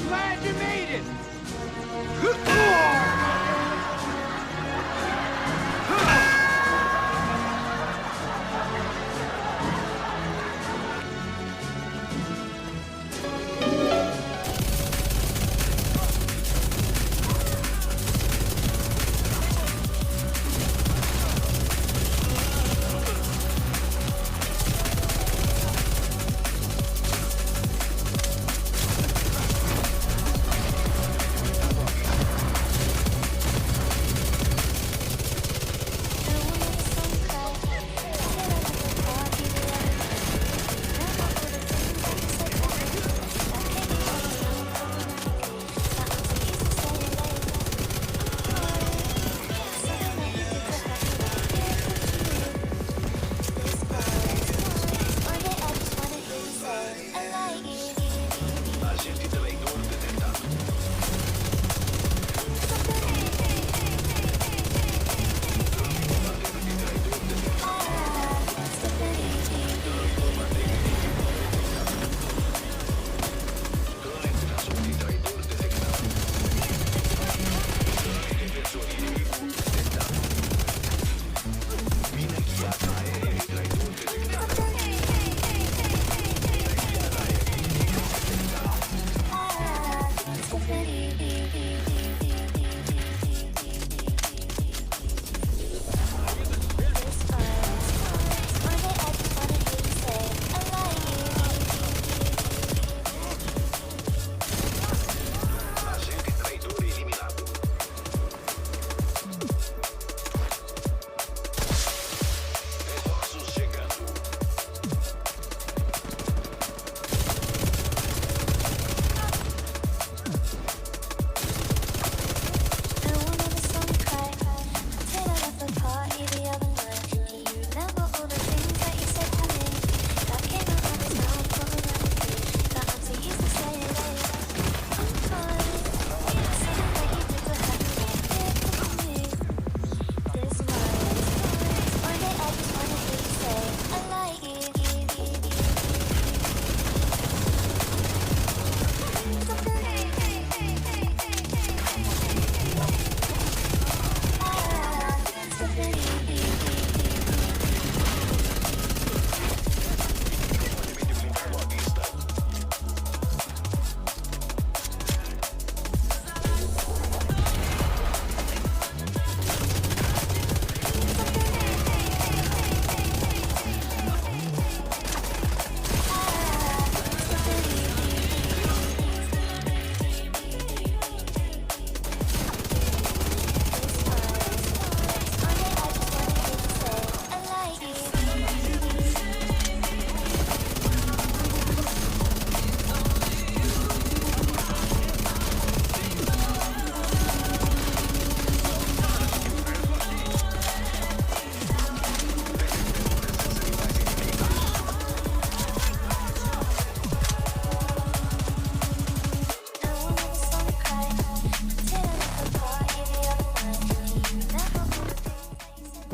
Glad you made it!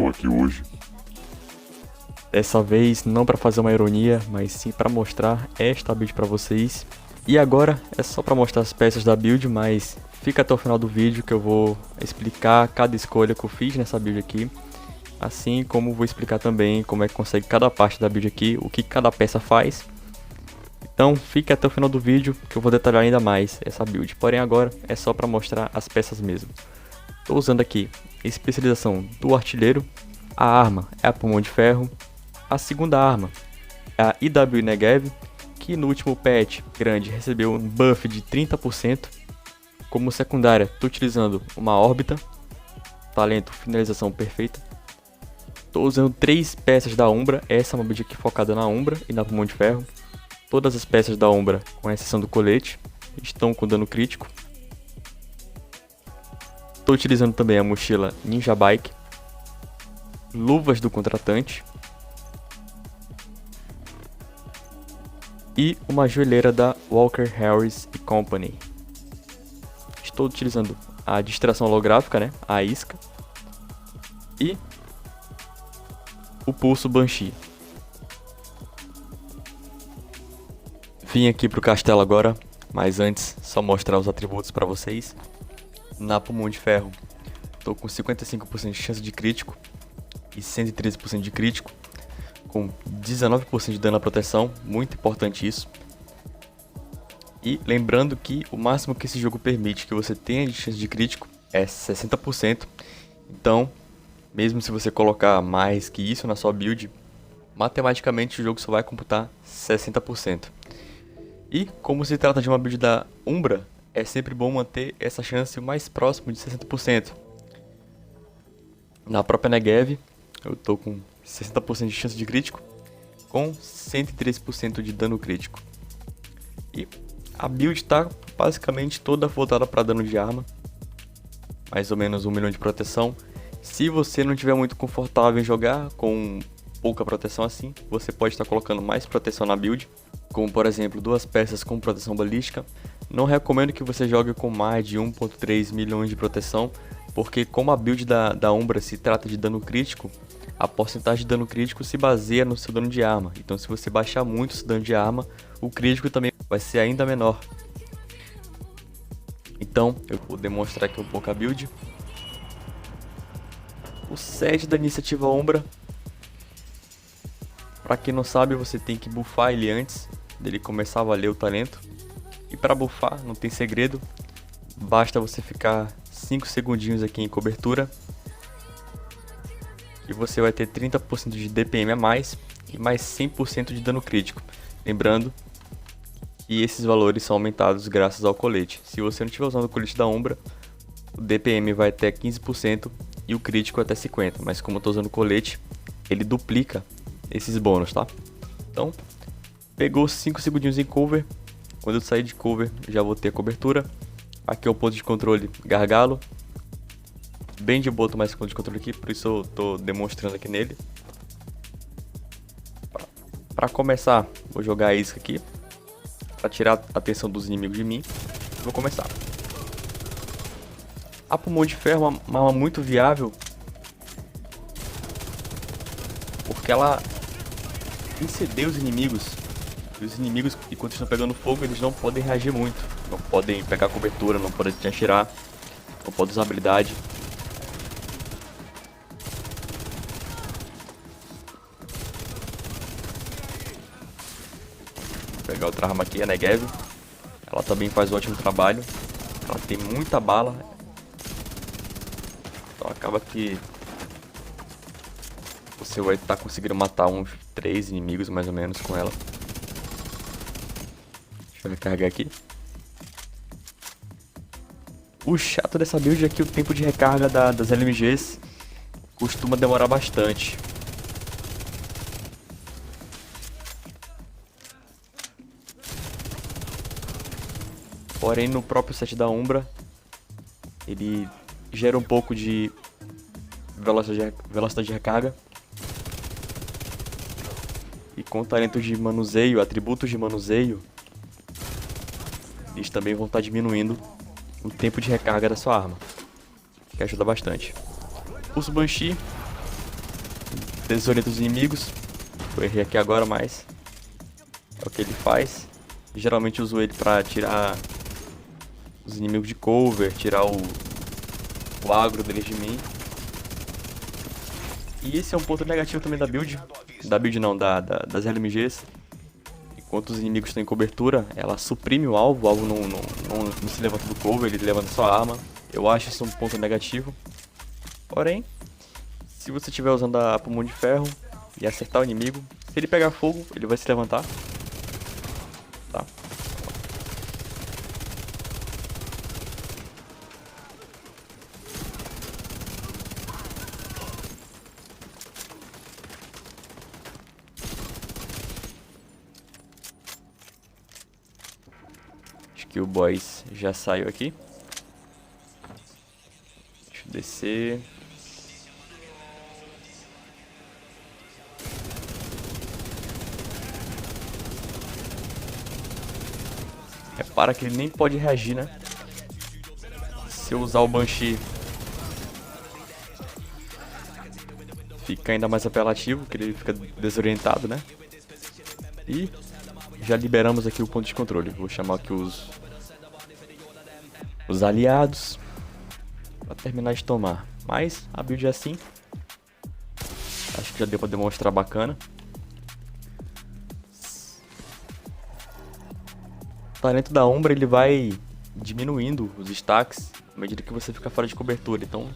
Tô aqui hoje. Dessa vez não para fazer uma ironia, mas sim para mostrar esta build para vocês. E agora é só para mostrar as peças da build, mas fica até o final do vídeo que eu vou explicar cada escolha que eu fiz nessa build aqui. Assim como vou explicar também como é que consegue cada parte da build aqui, o que cada peça faz. Então fique até o final do vídeo que eu vou detalhar ainda mais essa build. Porém agora é só para mostrar as peças mesmo. Estou usando aqui a especialização do artilheiro. A arma é a pulmão de ferro. A segunda arma é a IW Negev, que no último patch grande recebeu um buff de 30%. Como secundária estou utilizando uma órbita. Talento finalização perfeita. Estou usando 3 peças da Umbra. Essa é uma build aqui focada na Umbra e na pulmão de ferro. Todas as peças da Umbra, com exceção do colete, estão com dano crítico. Estou utilizando também a mochila Ninja Bike, luvas do contratante e uma joelheira da Walker Harris Company. Estou utilizando a distração holográfica, né, a isca, e o Pulso Banshee. Vim aqui pro castelo agora, mas antes só mostrar os atributos para vocês. Na Pulmão de Ferro, tô com 55% de chance de crítico e 113% de crítico, com 19% de dano à proteção, muito importante isso. E lembrando que o máximo que esse jogo permite que você tenha de chance de crítico é 60%. Então, mesmo se você colocar mais que isso na sua build, matematicamente o jogo só vai computar 60%. E como se trata de uma build da Umbra, é sempre bom manter essa chance o mais próximo de 60%. Na própria Negev, eu tô com 60% de chance de crítico, com 103% de dano crítico. E a build está basicamente toda voltada para dano de arma, mais ou menos 1 milhão de proteção. Se você não estiver muito confortável em jogar com pouca proteção assim, você pode estar colocando mais proteção na build, como por exemplo 2 peças com proteção balística. Não recomendo que você jogue com mais de 1.3 milhões de proteção, porque como a build da Umbra se trata de dano crítico, a porcentagem de dano crítico se baseia no seu dano de arma. Então se você baixar muito esse dano de arma, o crítico também vai ser ainda menor. Então eu vou demonstrar aqui um pouco a build. O set da iniciativa Umbra, pra quem não sabe, você tem que buffar ele antes dele começar a valer o talento. E para buffar não tem segredo, basta você ficar 5 segundinhos aqui em cobertura e você vai ter 30% de DPM a mais e mais 100% de dano crítico. Lembrando que esses valores são aumentados graças ao colete. Se você não estiver usando o colete da Umbra, o DPM vai até 15% e o crítico até 50%, mas como eu estou usando o colete, ele duplica esses bônus, tá? Então, pegou 5 segundinhos em cover. Quando eu sair de cover, já vou ter a cobertura. Aqui é o ponto de controle gargalo. Bem de boa tomar esse ponto de controle aqui, por isso eu tô demonstrando aqui nele. Para começar, vou jogar a isca aqui, para tirar a atenção dos inimigos de mim. Vou começar. A Pulmão de Ferro é uma arma muito viável, porque ela incendeia os inimigos. E os inimigos, enquanto estão pegando fogo, eles não podem reagir muito. Não podem pegar cobertura, não podem te atirar, não podem usar habilidade. Vou pegar outra arma aqui, a Negev. Ela também faz um ótimo trabalho. Ela tem muita bala. Então acaba que você vai estar conseguindo matar uns 3 inimigos mais ou menos com ela. Deixa eu recarregar aqui. O chato dessa build é que o tempo de recarga das LMGs costuma demorar bastante. Porém, no próprio set da Umbra, ele gera um pouco de velocidade de recarga. E com talentos de manuseio, atributos de manuseio, eles também vão estar diminuindo o tempo de recarga da sua arma, que ajuda bastante. Pulso Banshee desorienta os inimigos. Eu errei aqui agora, mas é o que ele faz. Geralmente uso ele para tirar os inimigos de cover, tirar o agro deles de mim. E esse é um ponto negativo também da build. Das LMGs. Enquanto os inimigos estão em cobertura, ela suprime o alvo não se levanta do cover, ele levanta sua arma. Eu acho isso um ponto negativo. Porém, se você estiver usando a Pulmão de Ferro e acertar o inimigo, se ele pegar fogo, ele vai se levantar. Tá? Acho que o boss já saiu aqui. Deixa eu descer. Repara que ele nem pode reagir, né? Se eu usar o Banshee, fica ainda mais apelativo, que ele fica desorientado, né? E já liberamos aqui o ponto de controle. Vou chamar aqui os aliados para terminar de tomar. Mas a build é assim. Acho que já deu para demonstrar bacana. O talento da Umbra ele vai diminuindo os stacks à medida que você fica fora de cobertura. Então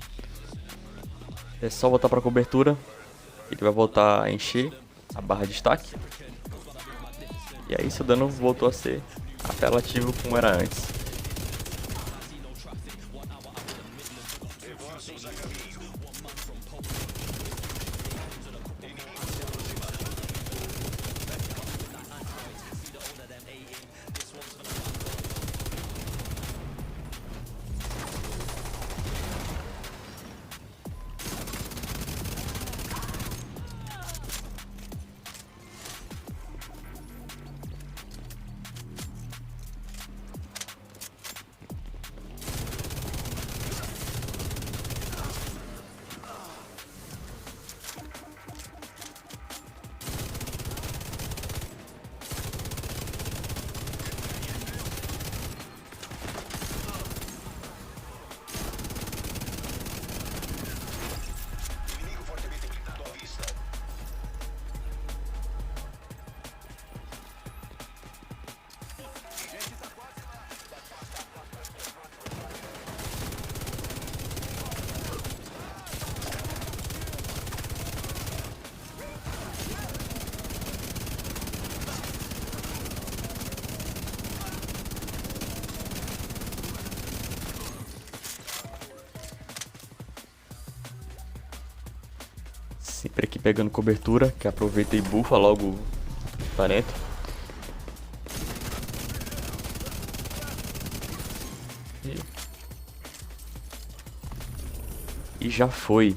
é só voltar para cobertura, ele vai voltar a encher a barra de stack. E aí seu dano voltou a ser apelativo como era antes. Sempre aqui pegando cobertura, que aproveita e bufa logo o talento. E já foi.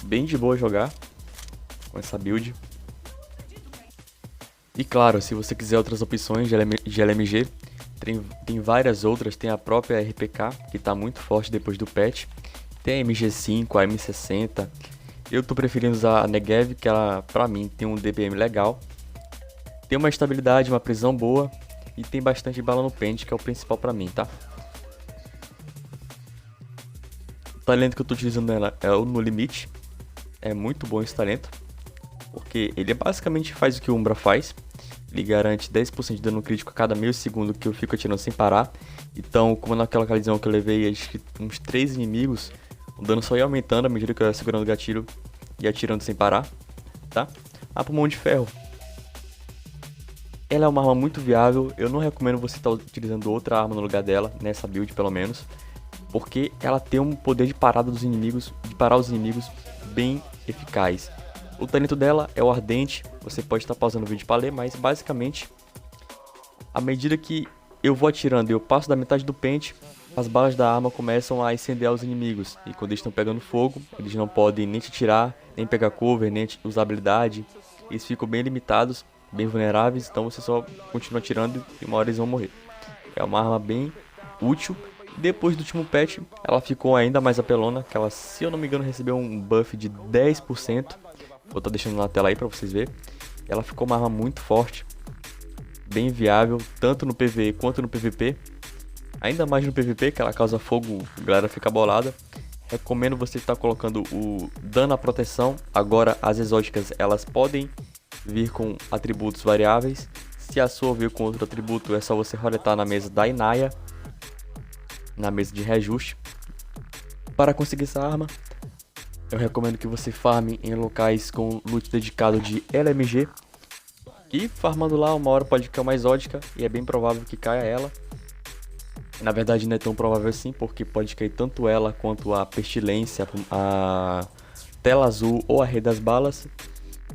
Bem de boa jogar com essa build. E claro, se você quiser outras opções de LMG, tem várias outras. Tem a própria RPK, que está muito forte depois do patch. Tem a MG5, a M60. Eu tô preferindo usar a Negev, que ela, pra mim, tem um DPM legal. Tem uma estabilidade, uma prisão boa. E tem bastante bala no pente, que é o principal pra mim, tá? O talento que eu tô utilizando nela é o No Limite. É muito bom esse talento, porque ele basicamente faz o que o Umbra faz. Ele garante 10% de dano crítico a cada meio segundo que eu fico atirando sem parar. Então, como naquela ocasião que eu levei acho que uns 3 inimigos, o dano só ia aumentando à medida que eu ia segurando o gatilho e atirando sem parar, tá? A Pulmão de Ferro. Ela é uma arma muito viável. Eu não recomendo você estar utilizando outra arma no lugar dela, nessa build pelo menos, porque ela tem um poder de parada dos inimigos, de parar os inimigos bem eficaz. O talento dela é o Ardente. Você pode estar pausando o vídeo para ler, mas basicamente, à medida que eu vou atirando e eu passo da metade do pente, as balas da arma começam a incendiar os inimigos. E quando eles estão pegando fogo, eles não podem nem te tirar, nem pegar cover, nem usar habilidade. Eles ficam bem limitados, bem vulneráveis, então você só continua atirando e uma hora eles vão morrer. É uma arma bem útil. Depois do último patch, ela ficou ainda mais apelona, que ela, se eu não me engano, recebeu um buff de 10%. Vou estar deixando na tela aí pra vocês verem. Ela ficou uma arma muito forte, bem viável, tanto no PvE quanto no PvP. Ainda mais no PvP, que ela causa fogo, a galera fica bolada. Recomendo você estar colocando o dano à proteção. Agora as exóticas, elas podem vir com atributos variáveis. Se a sua vir com outro atributo, é só você roletar na mesa da Inaya, na mesa de reajuste. Para conseguir essa arma, eu recomendo que você farme em locais com loot dedicado de LMG. E farmando lá, uma hora pode cair uma exótica e é bem provável que caia ela. Na verdade não é tão provável assim, porque pode cair tanto ela quanto a Pestilência, a Tela Azul ou a Rei das Balas.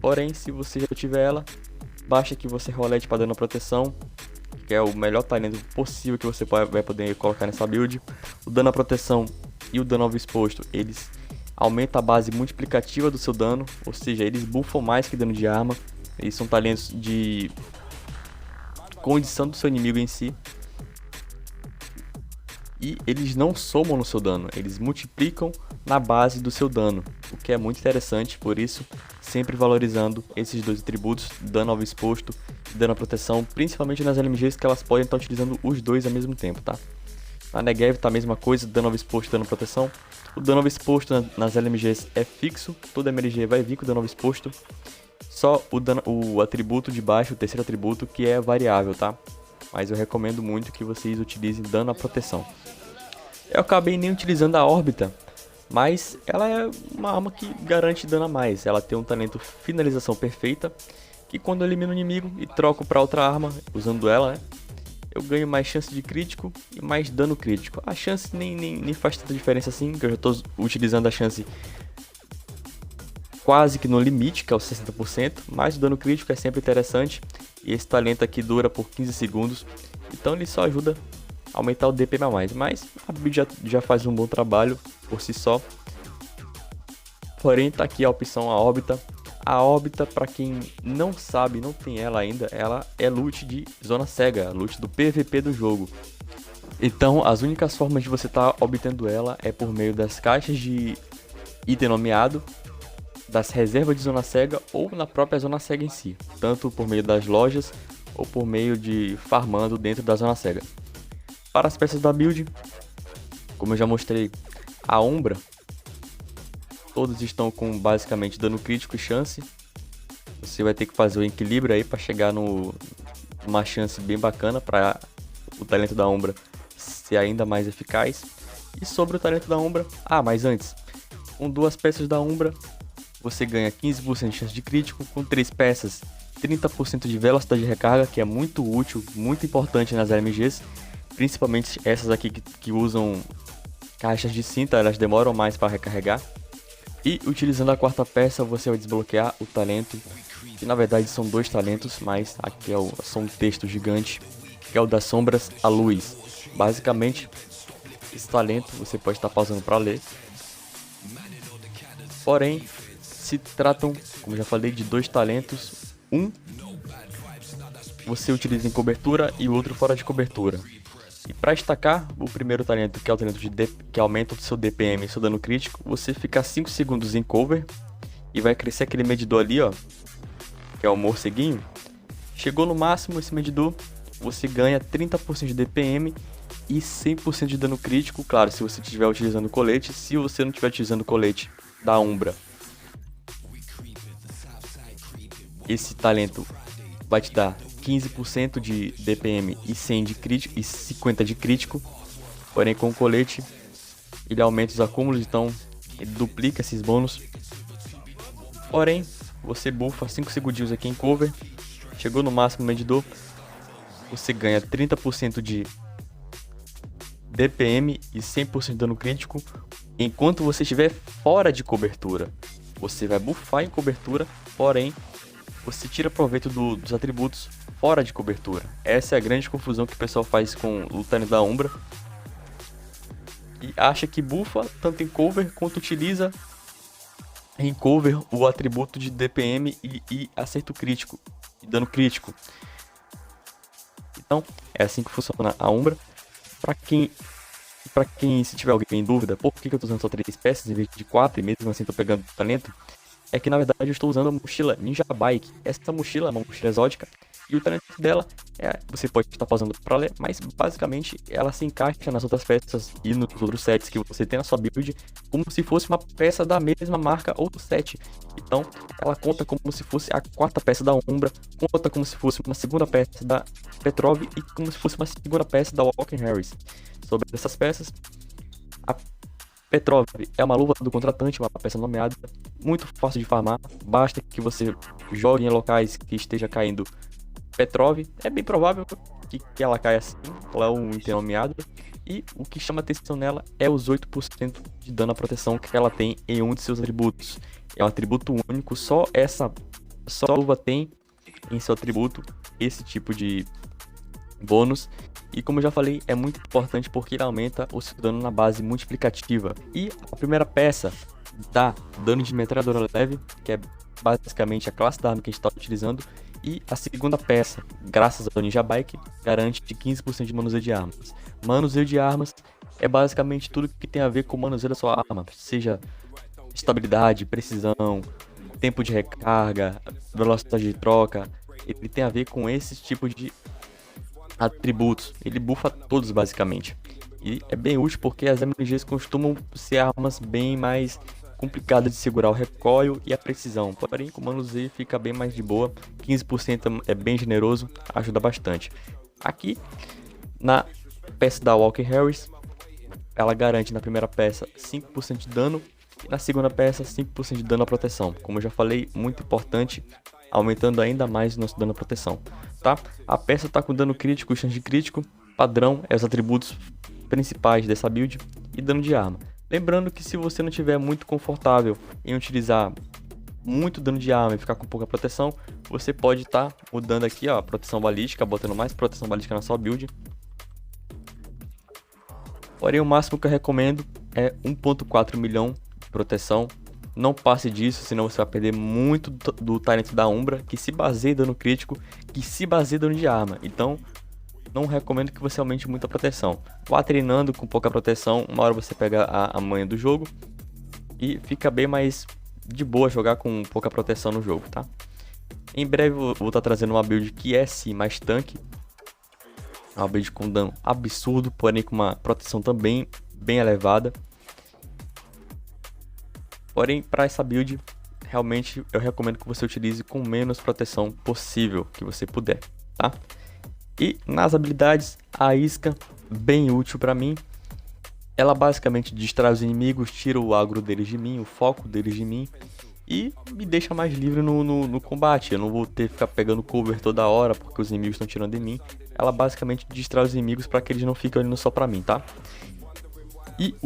Porém, se você já tiver ela, basta que você rolete para dano proteção, que é o melhor talento possível que você vai poder colocar nessa build. O dano à proteção e o dano ao exposto, eles aumentam a base multiplicativa do seu dano, ou seja, eles buffam mais que dano de arma. Eles são talentos de condição do seu inimigo em si. E eles não somam no seu dano, eles multiplicam na base do seu dano, o que é muito interessante, por isso sempre valorizando esses dois atributos, dano alvo exposto e dano à proteção, principalmente nas LMGs que elas podem estar utilizando os dois ao mesmo tempo, tá? Na Negev tá a mesma coisa, dano alvo exposto e dano à proteção. O dano alvo exposto nas LMGs é fixo, toda MLG vai vir com dano alvo exposto. Só o atributo de baixo, o terceiro atributo, que é variável, tá? Mas eu recomendo muito que vocês utilizem dano à proteção. Eu acabei nem utilizando a órbita, mas ela é uma arma que garante dano a mais. Ela tem um talento finalização perfeita, que quando eu elimino o inimigo e troco para outra arma, usando ela, né, eu ganho mais chance de crítico e mais dano crítico. A chance nem faz tanta diferença assim, que eu já estou utilizando a chance quase que no limite, que é o 60%, mas o dano crítico é sempre interessante, e esse talento aqui dura por 15 segundos, então ele só ajuda a aumentar o DPM a mais, mas a build já faz um bom trabalho por si só. Porém, tá aqui a opção a órbita. A órbita, para quem não sabe, não tem ela ainda, ela é loot de zona cega, loot do PVP do jogo. Então, as únicas formas de você estar obtendo ela é por meio das caixas de item nomeado, das reservas de zona cega ou na própria zona cega em si, tanto por meio das lojas ou por meio de farmando dentro da zona cega. Para as peças da build, como eu já mostrei, a Umbra, todos estão com basicamente dano crítico e chance. Você vai ter que fazer o equilíbrio aí para chegar numa chance bem bacana para o talento da Umbra ser ainda mais eficaz. E sobre o talento da Umbra, mas antes, com duas peças da Umbra, você ganha 15% de chance de crítico, com 3 peças, 30% de velocidade de recarga, que é muito útil, muito importante nas LMGs, principalmente essas aqui que usam caixas de cinta, elas demoram mais para recarregar. E utilizando a quarta peça, você vai desbloquear o talento, que na verdade são 2 talentos, mas aqui é só um texto gigante, que é o das sombras à luz. Basicamente, esse talento você pode estar pausando para ler, porém se tratam, como já falei, de 2 talentos. Um você utiliza em cobertura e o outro fora de cobertura. E para destacar o primeiro talento, que é o talento que aumenta o seu DPM e seu dano crítico, você fica 5 segundos em cover e vai crescer aquele medidor ali, ó, que é o morceguinho. Chegou no máximo esse medidor, você ganha 30% de DPM e 100% de dano crítico, claro, se você estiver utilizando colete. Se você não estiver utilizando colete da Umbra, esse talento vai te dar 15% de DPM e 100 de crítico e 50 de crítico. Porém, com o colete ele aumenta os acúmulos, então ele duplica esses bônus. Porém, você buffa 5 segundinhos aqui em cover, chegou no máximo medidor, você ganha 30% de DPM e 100% de dano crítico. Enquanto você estiver fora de cobertura, você vai buffar em cobertura, porém você tira proveito dos atributos fora de cobertura. Essa é a grande confusão que o pessoal faz com o talento da Umbra, e acha que buffa tanto em cover quanto utiliza em cover o atributo de DPM e acerto crítico e dano crítico. Então é assim que funciona a Umbra. Para quem se tiver alguém em dúvida por que eu estou usando só 3 peças em vez de 4 e mesmo assim estou pegando talento, é que na verdade eu estou usando a mochila Ninja Bike. Essa mochila é uma mochila exótica e o talento dela você pode estar pausando para ler, mas basicamente ela se encaixa nas outras peças e nos outros sets que você tem na sua build como se fosse uma peça da mesma marca ou do set. Então ela conta como se fosse a quarta peça da Umbra, conta como se fosse uma segunda peça da Petrov e como se fosse uma segunda peça da Walking Harris. Sobre essas peças, a Petrov é uma luva do contratante, uma peça nomeada, muito fácil de farmar, basta que você jogue em locais que esteja caindo Petrov. É bem provável que ela caia assim, ela é um item nomeado, e o que chama atenção nela é os 8% de dano à proteção que ela tem em um de seus atributos. É um atributo único, só a luva tem em seu atributo esse tipo de bônus. E como eu já falei, é muito importante porque ele aumenta o seu dano na base multiplicativa. E a primeira peça dá dano de metralhadora leve, que é basicamente a classe da arma que a gente está utilizando. E a segunda peça, graças ao Ninja Bike, garante de 15% de manuseio de armas. Manuseio de armas É basicamente tudo que tem a ver com o manuseio da sua arma, seja estabilidade, precisão, tempo de recarga, velocidade de troca. Ele tem a ver com esses tipos de atributos. Ele bufa todos basicamente. E é bem útil porque as MGs costumam ser armas bem mais complicadas de segurar o recoil e a precisão. Porém, com o manuseio fica bem mais de boa. 15% é bem generoso, ajuda bastante. Aqui, na peça da Walker Harris, ela garante na primeira peça 5% de dano e na segunda peça 5% de dano à proteção. Como eu já falei, muito importante, aumentando ainda mais o nosso dano à proteção, tá? A peça está com dano crítico e chance de crítico, padrão é os atributos principais dessa build e dano de arma. Lembrando que se você não estiver muito confortável em utilizar muito dano de arma e ficar com pouca proteção, você pode estar mudando aqui ó, a proteção balística, botando mais proteção balística na sua build. Porém, o máximo que eu recomendo é 1.4 milhão de proteção. Não passe disso, senão você vai perder muito do talento da Umbra, que se baseia em dano crítico, que se baseia em dano de arma. Então, não recomendo que você aumente muita proteção. Vá treinando com pouca proteção, uma hora você pega a manha do jogo e fica bem mais de boa jogar com pouca proteção no jogo, tá? Em breve eu vou estar trazendo uma build que é sim mais tanque. Uma build com dano absurdo, porém com uma proteção também bem elevada. Porém, para essa build, realmente eu recomendo que você utilize com menos proteção possível que você puder, tá? E nas habilidades, a isca, bem útil para mim. Ela basicamente distrai os inimigos, tira o agro deles de mim, o foco deles de mim. E me deixa mais livre no combate. Eu não vou ter que ficar pegando cover toda hora porque os inimigos estão tirando de mim. Ela basicamente distrai os inimigos para que eles não fiquem olhando só para mim, tá? E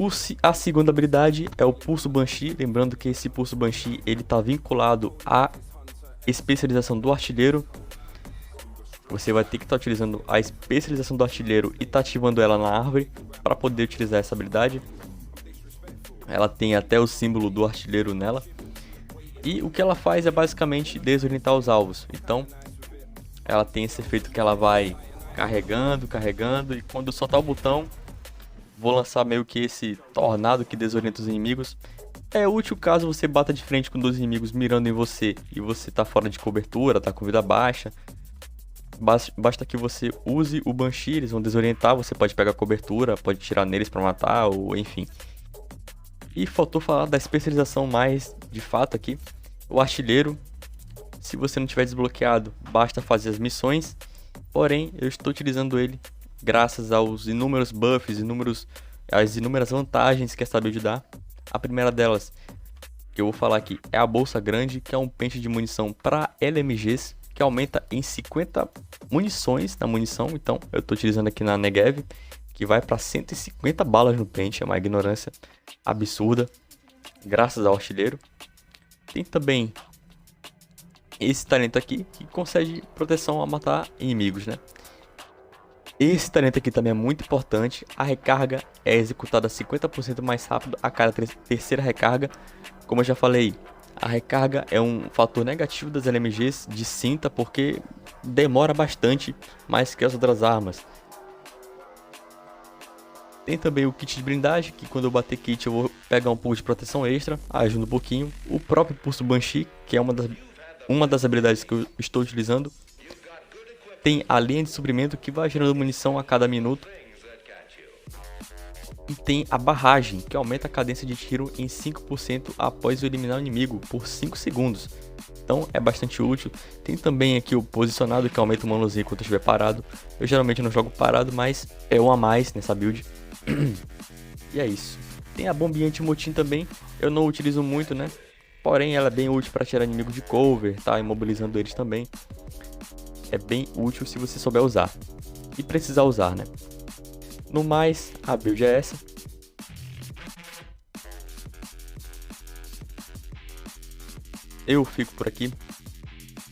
a segunda habilidade é o Pulso Banshee. Lembrando que esse Pulso Banshee ele está vinculado à especialização do artilheiro. Você vai ter que estar utilizando a especialização do artilheiro e tá ativando ela na árvore para poder utilizar essa habilidade. Ela tem até o símbolo do artilheiro nela. E o que ela faz é basicamente desorientar os alvos. Então, ela tem esse efeito que ela vai carregando, e quando eu soltar o botão, vou lançar meio que esse tornado que desorienta os inimigos. É útil caso você bata de frente com dois inimigos mirando em você e você tá fora de cobertura, tá com vida baixa. Basta que você use o Banshee, eles vão desorientar, você pode pegar cobertura, pode tirar neles para matar, ou enfim. E faltou falar da especialização mais de fato aqui, o artilheiro. Se você não tiver desbloqueado, basta fazer as missões, porém eu estou utilizando ele graças aos inúmeros buffs, as inúmeras vantagens que essa build dá. A primeira delas, que eu vou falar aqui, é a bolsa grande, que é um pente de munição para LMGs, que aumenta em 50 munições na munição. Então eu estou utilizando aqui na Negev, que vai para 150 balas no pente, é uma ignorância absurda, graças ao artilheiro. Tem também esse talento aqui, que concede proteção a matar inimigos, né? Esse talento aqui também é muito importante, a recarga é executada 50% mais rápido a cada terceira recarga. Como eu já falei, a recarga é um fator negativo das LMGs de cinta, porque demora bastante mais que as outras armas. Tem também o kit de blindagem, que quando eu bater kit eu vou pegar um pouco de proteção extra, ajuda um pouquinho. O próprio Pulso Banshee, que é uma das habilidades que eu estou utilizando. Tem a linha de suprimento, que vai gerando munição a cada minuto. E tem a barragem, que aumenta a cadência de tiro em 5% após eliminar o inimigo por 5 segundos. Então é bastante útil. Tem também aqui o posicionado, que aumenta o manuseio enquanto eu estiver parado. Eu geralmente não jogo parado, mas é um a mais nessa build. E é isso. Tem a bombinha anti-motim também. Eu não utilizo muito, né? Porém ela é bem útil para tirar inimigo de cover, tá? Imobilizando eles também. É bem útil se você souber usar. E precisar usar, né? No mais, a build é essa. Eu fico por aqui.